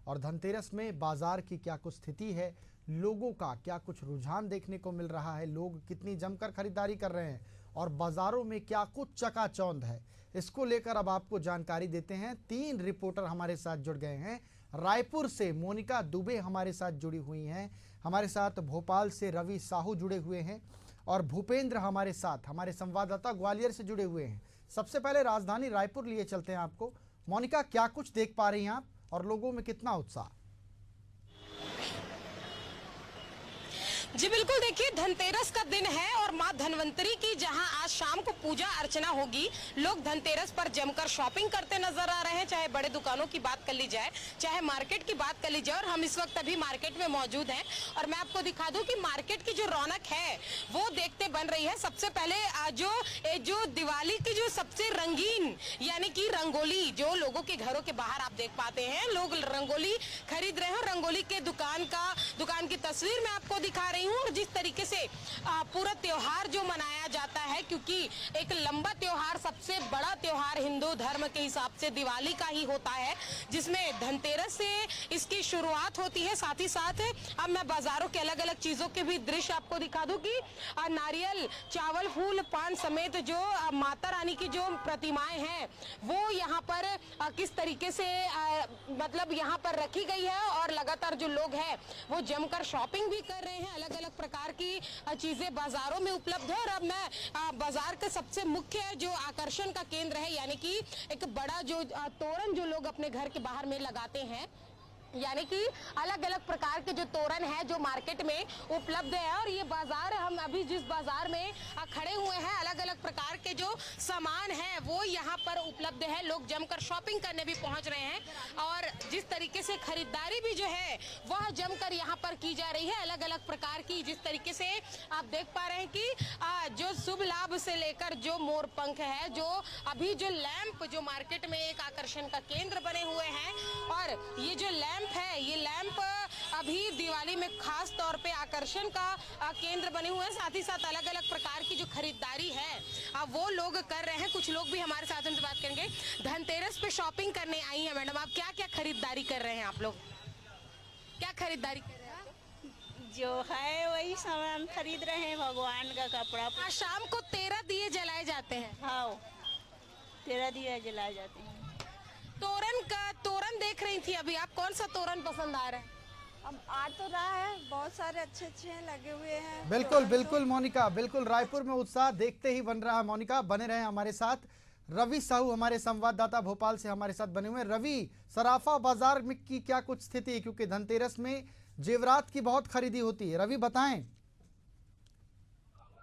और धनतेरस में बाजार की क्या कुछ स्थिति है, लोगों का क्या कुछ रुझान देखने को मिल रहा है, लोग कितनी जमकर खरीदारी कर रहे हैं और बाजारों में क्या कुछ चकाचौंध है, इसको लेकर अब आपको जानकारी देते हैं। 3 रिपोर्टर हमारे साथ जुड़ गए हैं। रायपुर से मोनिका दुबे हमारे साथ जुड़ी हुई हैं, हमारे साथ भोपाल से रवि साहू जुड़े हुए हैं और भूपेंद्र हमारे साथ हमारे संवाददाता ग्वालियर से जुड़े हुए हैं। सबसे पहले राजधानी रायपुर लिए चलते हैं आपको। मोनिका, क्या कुछ देख पा रही हैं आप और लोगों में कितना उत्साह? जी बिल्कुल, देखिए धनतेरस का दिन है और माँ धनवंतरी की जहां आज शाम को पूजा अर्चना होगी, लोग धनतेरस पर जमकर शॉपिंग करते नजर आ रहे हैं। चाहे बड़े दुकानों की बात कर ली जाए, चाहे मार्केट की बात कर ली जाए, और हम इस वक्त अभी मार्केट में मौजूद हैं और मैं आपको दिखा दूं कि मार्केट की जो रौनक है वो देखते बन रही है। सबसे पहले जो दिवाली की जो सबसे रंगीन यानी कि रंगोली जो लोगों के घरों के बाहर आप देख पाते हैं, लोग रंगोली खरीद रहे हैं। रंगोली के दुकान की तस्वीर मैं आपको दिखा रही हूँ। और जिस तरीके से पूरा त्योहार जो मनाया जाता है, क्योंकि एक लंबा त्योहार, सबसे बड़ा त्योहार हिंदू धर्म के हिसाब से दिवाली का ही होता है, जिसमें धनतेरस से इसकी शुरुआत होती है। साथ ही साथ अब मैं बाजारों के अलग अलग चीजों के भी दृश्य आपको दिखा दूं कि नारियल, चावल, फूल, पान समेत जो माता रानी की जो प्रतिमाएं हैं वो यहाँ पर किस तरीके से मतलब यहाँ पर रखी गई है और लगातार जो लोग हैं वो जमकर शॉपिंग भी कर रहे हैं। अलग अलग प्रकार की चीजें बाजारों में उपलब्ध है। और अब मैं बाजार के सबसे मुख्य जो आकर्षण का केंद्र है, यानी कि एक बड़ा जो तोरण जो लोग अपने घर के बाहर में लगाते हैं, यानी कि अलग अलग प्रकार के जो तोरण है जो मार्केट में उपलब्ध है। और ये बाजार, हम अभी जिस बाजार में खड़े हुए हैं, अलग अलग प्रकार के जो सामान है वो यहाँ पर उपलब्ध है। लोग जमकर शॉपिंग करने भी पहुंच रहे हैं और जिस तरीके से खरीदारी भी जो है वह जमकर यहाँ पर की जा रही है। अलग अलग प्रकार की, जिस तरीके से आप देख पा रहे हैं कि जो शुभ लाभ से लेकर जो मोर पंख है, जो अभी जो लैंप जो मार्केट में एक आकर्षण का केंद्र बने हुए हैं, और ये जो लैंप है, ये लैंप अभी दिवाली में खास तौर पे आकर्षण का केंद्र बने हुए हैं। साथ ही साथ अलग अलग प्रकार की जो खरीदारी है वो लोग कर रहे हैं। कुछ लोग भी हमारे साथ उनसे बात करेंगे। धनतेरस पे शॉपिंग करने आई हैं मैडम, आप क्या क्या खरीदारी कर रहे हैं? आप लोग क्या खरीदारी कर रहे हैं? जो है वही सामान खरीद रहे हैं, भगवान का कपड़ा। आज शाम को 13 दिए जलाए जाते हैं। हाँ, 13 दिए जलाए जाते हैं। तोरण देख रही थी अभी आप, कौन सा तोरण पसंद आ रहा है? अब आ तो रहा है, बहुत सारे अच्छे अच्छे लगे हुए हैं। बिल्कुल बिल्कुल मोनिका, बिल्कुल रायपुर में उत्साह देखते ही बन रहा है। मोनिका, बने रहे हमारे साथ। रवि साहू हमारे संवाददाता भोपाल से हमारे साथ बने हुए। रवि, सराफा बाजार में की क्या कुछ स्थिति है, क्योंकि धनतेरस में जेवरात की बहुत खरीदी होती है, रवि बताएं।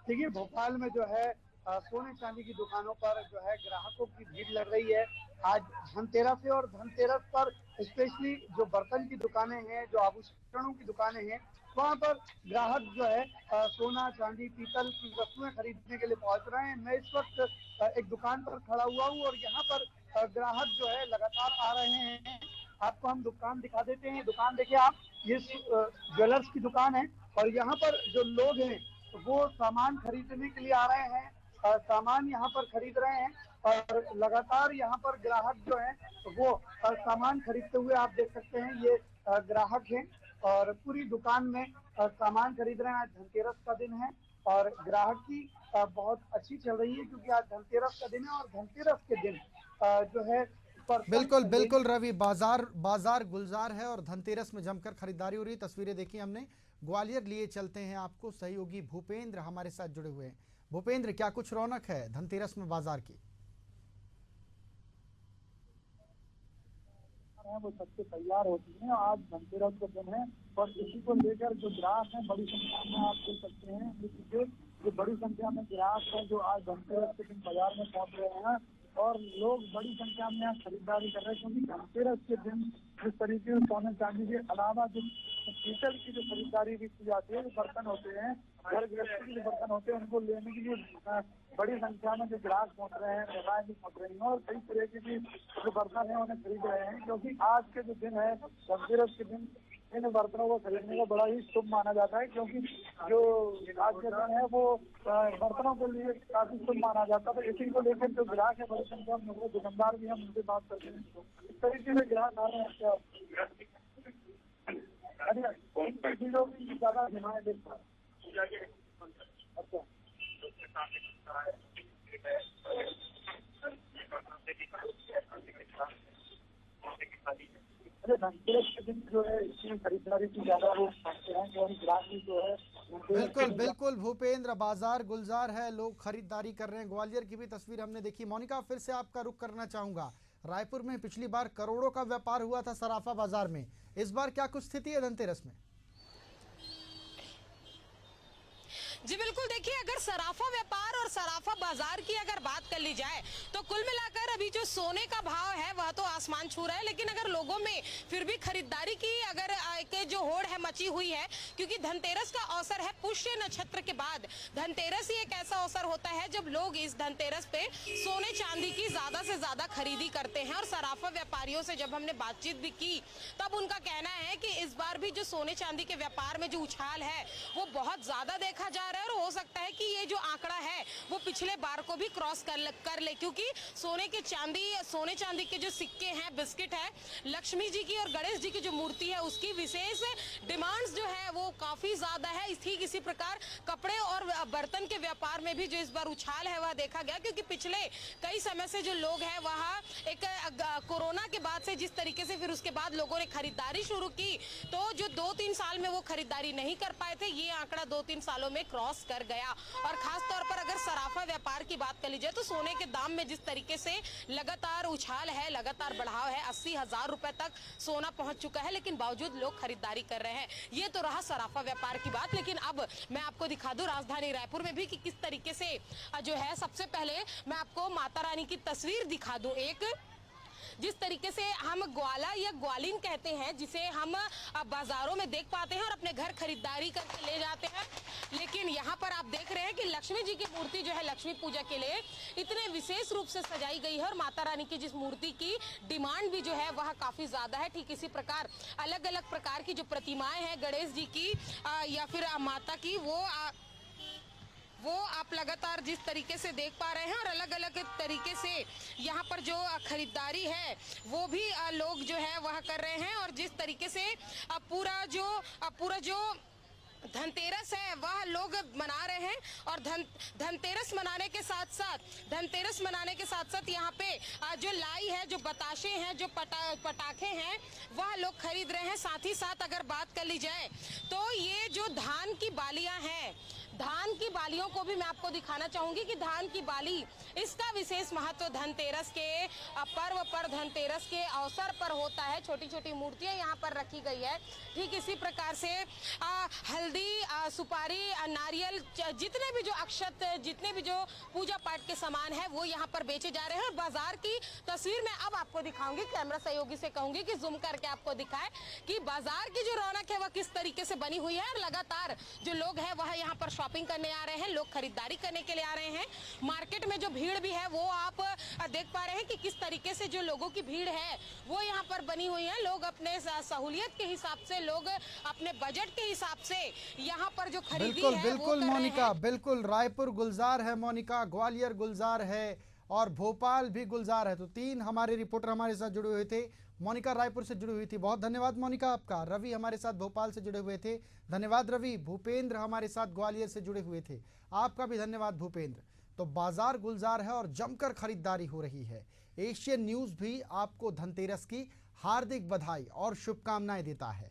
देखिए, भोपाल में जो है सोने चांदी की दुकानों पर जो है ग्राहकों की भीड़ लग रही है। आज धनतेरस है और धनतेरस पर स्पेशली जो बर्तन की दुकानें हैं, जो आभूषणों की दुकानें हैं, वहां पर ग्राहक जो है सोना चांदी पीतल की वस्तुएं खरीदने के लिए पहुंच रहे हैं। मैं इस वक्त एक दुकान पर खड़ा हुआ हूं और यहाँ पर ग्राहक जो है लगातार आ रहे हैं। आपको हम दुकान दिखा देते हैं। दुकान देखिए आप, ये ज्वेलर्स की दुकान है और यहाँ पर जो लोग हैं वो सामान खरीदने के लिए आ रहे हैं, सामान यहाँ पर खरीद रहे हैं और लगातार यहाँ पर ग्राहक जो है वो सामान खरीदते हुए आप देख सकते हैं। ये ग्राहक हैं और पूरी दुकान में सामान खरीद रहे हैं। आज धनतेरस का दिन है और ग्राहक की बहुत अच्छी चल रही है, क्योंकि आज धनतेरस का दिन है और धनतेरस के दिन जो है बिल्कुल बिल्कुल रवि, बाजार गुलजार है और धनतेरस में जमकर खरीदारी हो रही। तस्वीरें देखी हमने। ग्वालियर लिए चलते हैं आपको, सहयोगी भूपेंद्र हमारे साथ जुड़े हुए हैं। भूपेंद्र, क्या कुछ रौनक है धनतेरस में बाजार की? वो सबसे तैयार होती है। आज धनतेरस का दिन है और इसी को लेकर जो ग्राहक हैं बड़ी संख्या में आप देख सकते हैं। जो बड़ी संख्या में ग्राहक हैं जो आज धनतेरस के दिन बाजार में पहुंच रहे हैं और लोग बड़ी संख्या में यहाँ खरीदारी कर रहे हैं, क्योंकि धनतेरस के दिन जिस तरीके से सोने चांदी के अलावा जो पीतल की जो खरीदारी भी की जाती है, जो बर्तन होते हैं, घर गृहस्थी के जो बर्तन होते हैं, उनको लेने के लिए बड़ी संख्या में जो ग्राहक पहुंच रहे हैं, महिलाएं भी पहुंच रही हैं और कई तरह की जो बर्तन है उन्हें खरीद रहे हैं। क्योंकि आज के जो दिन है धनतेरस के दिन इन बर्तनों को खरीदने को बड़ा ही शुभ माना जाता है, क्योंकि जो आज के दिन है वो बर्तनों के लिए काफी शुभ माना जाता है। तो इसी को लेकर जो ग्राहक है बड़ी संख्या में, दुकानदार भी हम उनसे बात करते हैं। इस तरीके से ग्राहक आ रहे हैं। भीड़ों की ज्यादा डिमांड है। अच्छा, अरे धनतेरस के दिन जो है इसमें खरीदारी की ज्यादा लोग करते हैं, क्योंकि ग्राहक भी जो है बिल्कुल बिल्कुल भूपेंद्र, बाजार गुलजार है, लोग खरीदारी कर रहे हैं। ग्वालियर की भी तस्वीर हमने देखी। मोनिका, फिर से आपका रुख करना चाहूंगा। रायपुर में पिछली बार करोड़ों का व्यापार हुआ था सराफा बाजार में, इस बार क्या कुछ स्थिति है धनतेरस में? जी बिल्कुल, देखिए अगर सराफा व्यापार और सराफा बाजार की अगर बात कर ली जाए तो कुल मिलाकर अभी जो सोने का भाव है वह तो आसमान छू रहा है, लेकिन अगर लोगों में फिर भी खरीदारी की अगर के जो होड़ है मची हुई है, क्योंकि धनतेरस का अवसर है। पुष्य नक्षत्र के बाद धनतेरस ही एक ऐसा अवसर होता है जब लोग इस धनतेरस पे सोने चांदी की ज्यादा से ज्यादा खरीदी करते हैं। और सराफा व्यापारियों से जब हमने बातचीत भी की तब उनका कहना है कि इस बार भी जो सोने चांदी के व्यापार में जो उछाल है वो बहुत ज्यादा देखा जा रहा है, और हो सकता है कि ये जो आंकड़ा है वो पिछले बार को भी क्रॉस कर ले, क्योंकि सोने चांदी के जो सिक्के हैं, बिस्किट है, लक्ष्मी जी की और गणेश जी की जो मूर्ति है उसकी विशेष डिमांड्स जो है वो काफी ज्यादा है। ठीक इसी प्रकार कपड़े और बर्तन के व्यापार में भी जो इस बार उछाल है वह देखा गया, क्योंकि पिछले कई समय से जो लोग हैं वहाँ एक कोरोना के बाद से जिस तरीके से फिर उसके बाद लोगों ने खरीदारी शुरू की, तो जो 2-3 साल में वो खरीदारी नहीं कर पाए थे, ये आंकड़ा 2-3 सालों में क्रॉस कर गया। और खास तौर पर अगर सराफा व्यापार की बात कर लीजिए तो सोने के दाम में जिस तरीके से लगातार उछाल है, लगातार बढ़ाव है, 80,000 रुपए तक सोना पहुंच चुका है, लेकिन बावजूद लोग खरीदारी कर रहे हैं। ये तो रहा सराफा व्यापार की बात, लेकिन अब मैं आपको दिखा दूं राजधानी रायपुर में भी कि किस तरीके से जो है, सबसे पहले मैं आपको माता रानी की तस्वीर दिखा दूं। एक जिस तरीके से हम ग्वाला या ग्वालिन कहते हैं, जिसे हम बाजारों में देख पाते हैं और अपने घर खरीदारी करके ले जाते हैं, लेकिन यहाँ पर आप देख रहे हैं कि लक्ष्मी जी की मूर्ति जो है लक्ष्मी पूजा के लिए इतने विशेष रूप से सजाई गई है, और माता रानी की जिस मूर्ति की डिमांड भी जो है वह काफी ज्यादा है। ठीक इसी प्रकार अलग अलग प्रकार की जो प्रतिमाएं हैं गणेश जी की या फिर माता की, वो आप लगातार जिस तरीके से देख पा रहे हैं, और अलग अलग तरीके से यहाँ पर जो खरीदारी है वो भी लोग जो है वह कर रहे हैं। और जिस तरीके से पूरा जो धनतेरस है वह लोग मना रहे हैं, और धनतेरस मनाने के साथ साथ यहाँ पे जो लाई है, जो बताशे हैं, जो पटाखे हैं वह लोग खरीद रहे हैं। साथ ही साथ अगर बात कर ली जाए तो ये जो धान की बालियां हैं, धान की बालियों को भी मैं आपको दिखाना चाहूंगी कि धान की बाली, इसका विशेष महत्व धनतेरस के पर्व पर, धनतेरस के अवसर पर होता है। छोटी छोटी मूर्तियां यहाँ पर रखी गई है। ठीक इसी प्रकार से हल्दी, सुपारी, नारियल, जितने भी जो अक्षत, जितने भी जो पूजा पाठ के सामान है वो यहाँ पर बेचे जा रहे हैं। और बाजार की तस्वीर मैं अब आपको दिखाऊंगी, कैमरा सहयोगी से कहूंगी कि जूम करके आपको दिखाए कि बाजार की जो रौनक है वह किस तरीके से बनी हुई है। और लगातार जो लोग हैं वह यहाँ पर शॉपिंग करने आ रहे हैं, लोग खरीदारी करने के लिए आ रहे हैं। मार्केट में जो भीड़ भी है वो आप देख पा रहे हैं कि किस तरीके से जो लोगों की भीड़ है वो यहाँ पर बनी हुई है। लोग अपने सहूलियत के हिसाब से, लोग अपने बजट के हिसाब से यहाँ पर जो खरीदी है बिल्कुल मोनिका, बिल्कुल रायपुर गुलजार है मोनिका, ग्वालियर गुलजार है और भोपाल भी गुलजार है। तो 3 हमारे रिपोर्टर हमारे साथ जुड़े हुए थे। मोनिका रायपुर से जुड़ी हुई थी, बहुत धन्यवाद मोनिका आपका। रवि हमारे साथ भोपाल से जुड़े हुए थे, धन्यवाद रवि। भूपेंद्र हमारे साथ ग्वालियर से जुड़े हुए थे, आपका भी धन्यवाद भूपेंद्र। तो बाजार गुलजार है और जमकर खरीदारी हो रही है। एशियन न्यूज़ भी आपको धनतेरस की हार्दिक बधाई और शुभकामनाएं देता है।